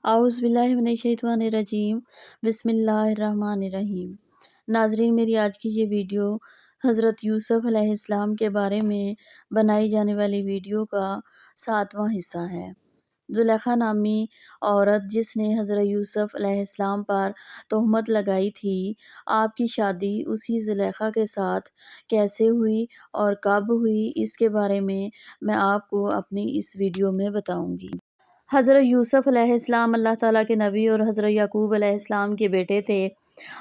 اعوذ باللہ من الشیطان الرجیم بسم اللہ الرحمن الرحیم۔ ناظرین، میری آج کی یہ ویڈیو حضرت یوسف علیہ السلام کے بارے میں بنائی جانے والی ویڈیو کا 7واں حصہ ہے۔ زلیخا نامی عورت جس نے حضرت یوسف علیہ السلام پر تہمت لگائی تھی، آپ کی شادی اسی زلیخا کے ساتھ کیسے ہوئی اور کب ہوئی، اس کے بارے میں آپ کو اپنی اس ویڈیو میں بتاؤں گی۔ حضرت یوسف علیہ السلام اللہ تعالیٰ کے نبی اور حضرت یعقوب علیہ السلام کے بیٹے تھے۔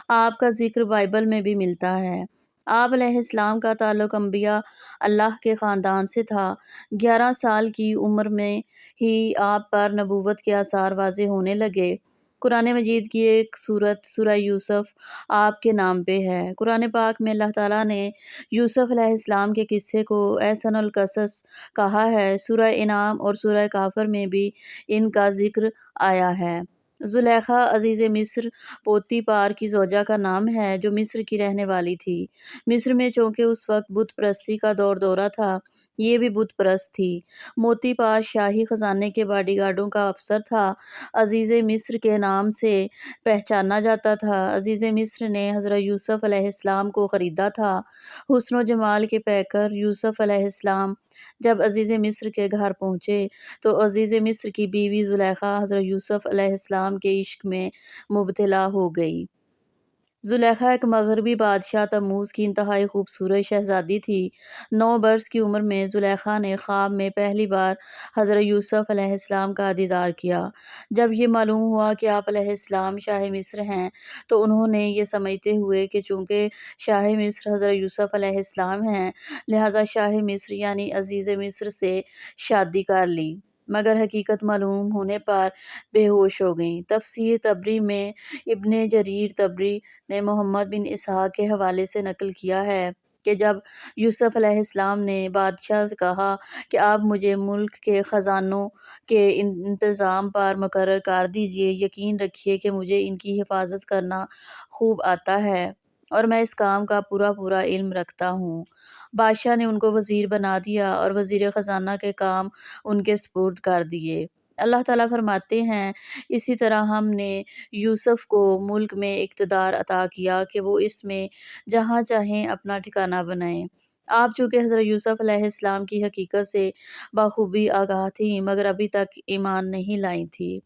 آپ کا ذکر بائبل میں بھی ملتا ہے۔ آپ علیہ السلام کا تعلق انبیاء اللہ کے خاندان سے تھا۔ 11 سال کی عمر میں ہی آپ پر نبوت کے آثار واضح ہونے لگے۔ قرآن مجید کی ایک سورت سورہ یوسف آپ کے نام پہ ہے۔ قرآن پاک میں اللہ تعالیٰ نے یوسف علیہ السلام کے قصے کو احسن القصص کہا ہے۔ سورہ انعام اور سورہ کافر میں بھی ان کا ذکر آیا ہے۔ زلیخا عزیز مصر پوتی پار کی زوجہ کا نام ہے جو مصر کی رہنے والی تھی۔ مصر میں چونکہ اس وقت بت پرستی کا دورہ تھا، یہ بھی بت پرست تھی۔ موتی پار شاہی خزانے کے باڈی گارڈوں کا افسر تھا۔ عزیز مصر کے نام سے پہچانا جاتا تھا۔ عزیز مصر نے حضرت یوسف علیہ السلام کو خریدا تھا۔ حسن و جمال کے پیکر یوسف علیہ السلام جب عزیز مصر کے گھر پہنچے تو عزیز مصر کی بیوی زلیخا حضرت یوسف علیہ السلام کے عشق میں مبتلا ہو گئی۔ زلیخا ایک مغربی بادشاہ تموز کی انتہائی خوبصورت شہزادی تھی۔ 9 برس کی عمر میں زلیخا نے خواب میں پہلی بار حضرت یوسف علیہ السلام کا دیدار کیا۔ جب یہ معلوم ہوا کہ آپ علیہ السلام شاہ مصر ہیں تو انہوں نے یہ سمجھتے ہوئے کہ چونکہ شاہ مصر حضرت یوسف علیہ السلام ہیں، لہٰذا شاہ مصر یعنی عزیز مصر سے شادی کر لی، مگر حقیقت معلوم ہونے پر بے ہوش ہو گئیں۔ تفسیر طبری میں ابن جریر طبری نے محمد بن اسحاق کے حوالے سے نقل کیا ہے کہ جب یوسف علیہ السلام نے بادشاہ سے کہا کہ آپ مجھے ملک کے خزانوں کے انتظام پر مقرر کر دیجئے، یقین رکھیے کہ مجھے ان کی حفاظت کرنا خوب آتا ہے اور میں اس کام کا پورا علم رکھتا ہوں۔ بادشاہ نے ان کو وزیر بنا دیا اور وزیر خزانہ کے کام ان کے سپرد کر دیے۔ اللہ تعالیٰ فرماتے ہیں، اسی طرح ہم نے یوسف کو ملک میں اقتدار عطا کیا کہ وہ اس میں جہاں چاہیں اپنا ٹھکانہ بنائیں۔ آپ چونکہ حضرت یوسف علیہ السلام کی حقیقت سے بخوبی آگاہ تھیں مگر ابھی تک ایمان نہیں لائی تھیں،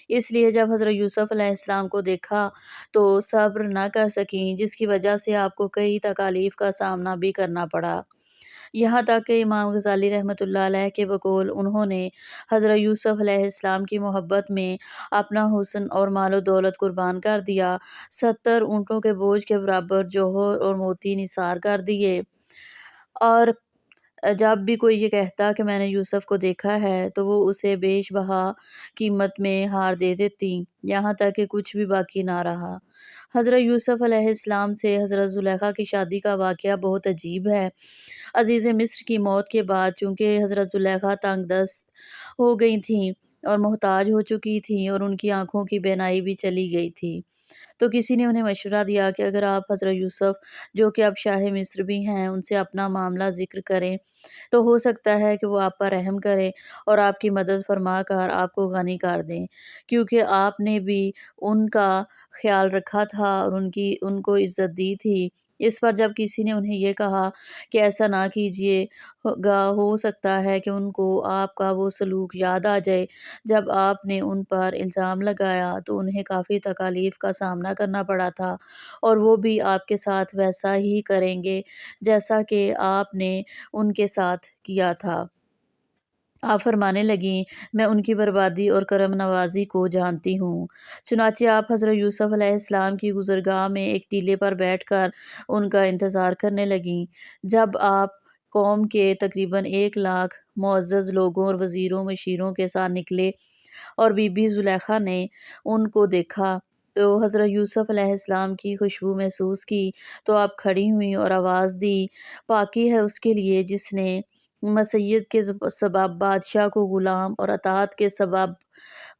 اس لیے جب حضرت یوسف علیہ السلام کو دیکھا تو صبر نہ کر سکیں، جس کی وجہ سے آپ کو کئی تکالیف کا سامنا بھی کرنا پڑا۔ یہاں تک کہ امام غزالی رحمۃ اللہ علیہ کے بقول انہوں نے حضرت یوسف علیہ السلام کی محبت میں اپنا حسن اور مال و دولت قربان کر دیا، 70 اونٹوں کے بوجھ کے برابر جوہر اور موتی نثار کر دیے۔ اور جب بھی کوئی یہ کہتا کہ میں نے یوسف کو دیکھا ہے تو وہ اسے بیش بہا قیمت میں ہار دے دیتی، یہاں تک کہ کچھ بھی باقی نہ رہا۔ حضرت یوسف علیہ السلام سے حضرت زلیخا کی شادی کا واقعہ بہت عجیب ہے۔ عزیز مصر کی موت کے بعد چونکہ حضرت زلیخا تنگ دست ہو گئی تھیں اور محتاج ہو چکی تھیں اور ان کی آنکھوں کی بینائی بھی چلی گئی تھی، تو کسی نے انہیں مشورہ دیا کہ اگر آپ حضرت یوسف جو کہ اب شاہ مصر بھی ہیں ان سے اپنا معاملہ ذکر کریں تو ہو سکتا ہے کہ وہ آپ پر رحم کریں اور آپ کی مدد فرما کر آپ کو غنی کر دیں، کیونکہ آپ نے بھی ان کا خیال رکھا تھا اور ان کو عزت دی تھی۔ اس پر جب کسی نے انہیں یہ کہا کہ ایسا نہ کیجیے گا، ہو سکتا ہے کہ ان کو آپ کا وہ سلوک یاد آ جائے جب آپ نے ان پر الزام لگایا تو انہیں کافی تکالیف کا سامنا کرنا پڑا تھا، اور وہ بھی آپ کے ساتھ ویسا ہی کریں گے جیسا کہ آپ نے ان کے ساتھ کیا تھا۔ آپ فرمانے لگیں، میں ان کی بربادی اور کرم نوازی کو جانتی ہوں۔ چنانچہ آپ حضرت یوسف علیہ السلام کی گزرگاہ میں ایک ٹیلے پر بیٹھ کر ان کا انتظار کرنے لگیں۔ جب آپ قوم کے تقریباً 1 لاکھ معزز لوگوں اور وزیروں مشیروں کے ساتھ نکلے اور بی بی زلیخا نے ان کو دیکھا تو حضرت یوسف علیہ السلام کی خوشبو محسوس کی تو آپ کھڑی ہوئیں اور آواز دی، پاکی ہے اس کے لیے جس نے مسیت کے سبب بادشاہ کو غلام اور اطاعت کے سبب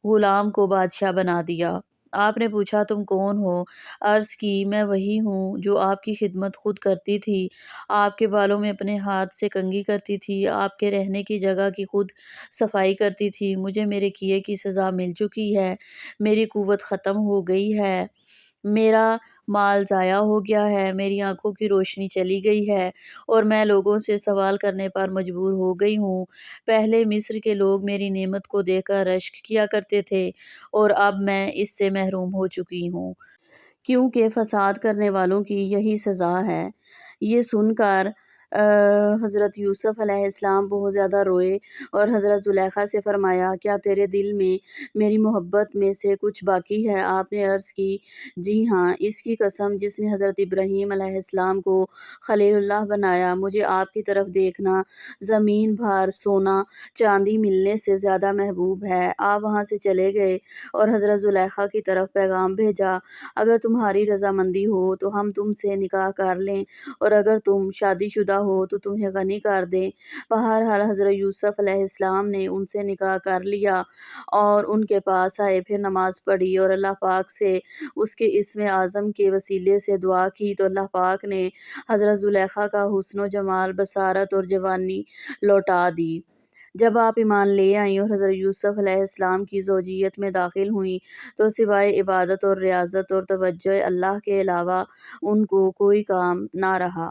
غلام کو بادشاہ بنا دیا۔ آپ نے پوچھا تم کون ہو؟ عرض کی میں وہی ہوں جو آپ کی خدمت خود کرتی تھی، آپ کے بالوں میں اپنے ہاتھ سے کنگھی کرتی تھی، آپ کے رہنے کی جگہ کی خود صفائی کرتی تھی۔ مجھے میرے کیے کی سزا مل چکی ہے، میری قوت ختم ہو گئی ہے، میرا مال ضائع ہو گیا ہے، میری آنکھوں کی روشنی چلی گئی ہے اور میں لوگوں سے سوال کرنے پر مجبور ہو گئی ہوں۔ پہلے مصر کے لوگ میری نعمت کو دیکھ کر رشک کیا کرتے تھے اور اب میں اس سے محروم ہو چکی ہوں، کیونکہ فساد کرنے والوں کی یہی سزا ہے۔ یہ سن کر حضرت یوسف علیہ السلام بہت زیادہ روئے اور حضرت زلیخا سے فرمایا کیا تیرے دل میں میری محبت میں سے کچھ باقی ہے؟ آپ نے عرض کی جی ہاں، اس کی قسم جس نے حضرت ابراہیم علیہ السلام کو خلیل اللہ بنایا، مجھے آپ کی طرف دیکھنا زمین بھر سونا چاندی ملنے سے زیادہ محبوب ہے۔ آپ وہاں سے چلے گئے اور حضرت زلیخا کی طرف پیغام بھیجا اگر تمہاری رضامندی ہو تو ہم تم سے نکاح کر لیں اور اگر تم شادی شدہ ہو تو تمہیں غنی کر دیں۔ بہرحال حضرت یوسف علیہ السلام نے ان سے نکاح کر لیا اور ان کے پاس آئے، پھر نماز پڑھی اور اللہ پاک سے اس کے اسم اعظم کے وسیلے سے دعا کی تو اللہ پاک نے حضرت زلیخا کا حسن و جمال، بصارت اور جوانی لوٹا دی۔ جب آپ ایمان لے آئیں اور حضرت یوسف علیہ السلام کی زوجیت میں داخل ہوئیں تو سوائے عبادت اور ریاضت اور توجہ اللہ کے علاوہ ان کو کوئی کام نہ رہا۔